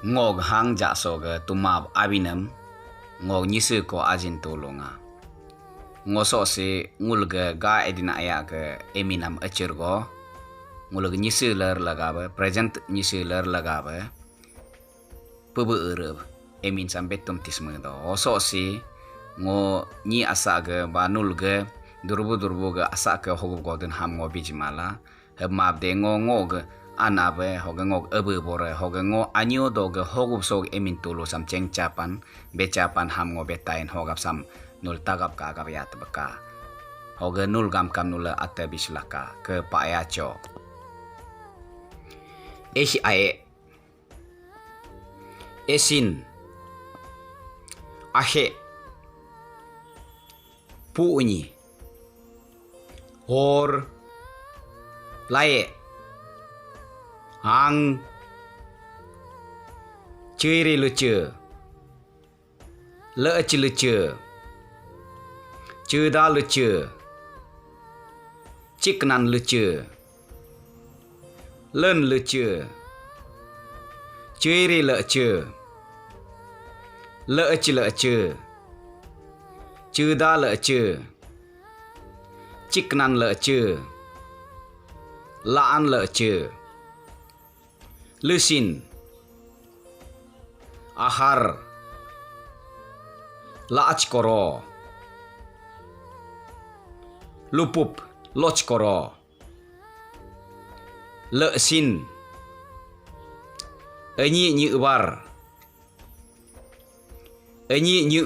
ngog hang jakso ge tumab abinem ngog nyisi ko ajin tulunga ngoso si ngul ge ga edina aya ge eminam achirgo ngul ge nyisi ler lagabe present nyisi ler lagabe pubu ereb emin sampai tum tisme do oso si ngo nyi asa ge banul ge durbu ge asa ke hogu godin ham ngo bijmala heb mab de ngo ge anabe hoge ngok ebe bore hoge ngo anyo doge hogup sok emin tulu sam ceng capan becapan ham ngo betain hogap sam nul tagap ka agap yat beka hoge nul gam kam nula ate bislaka ke pa ayacho esi ae esin ahe puunyi hor lae hang ciri lucu leci lucu ceda lucu ciknan lucu len lucu ciri lucu leci lucu ceda lucu ciknan lucu laan lucu lusin ahar laach koro lupup loch koro lesin enyi nyi war enyi nyi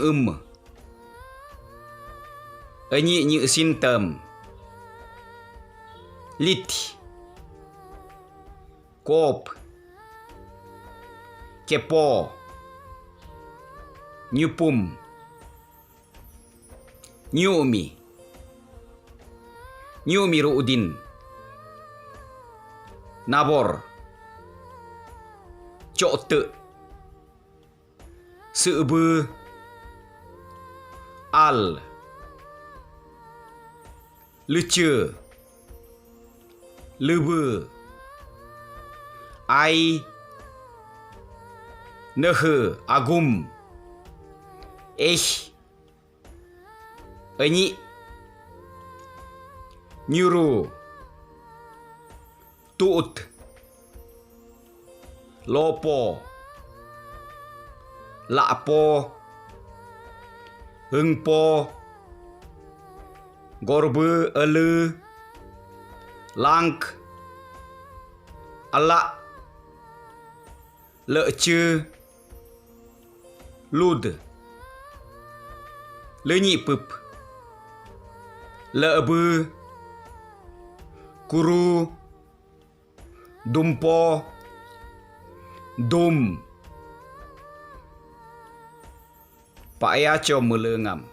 enyi nyi sintem lit kop kepo nyupum nyumi ruudin nabor cote sebe al lucu lebe ai nehe agum enyi nyuru tuut lopo lapo hengpo gorbe ele langk ala lece lud lenyi pup lebe kuru dumpo dum pa ayacho melengam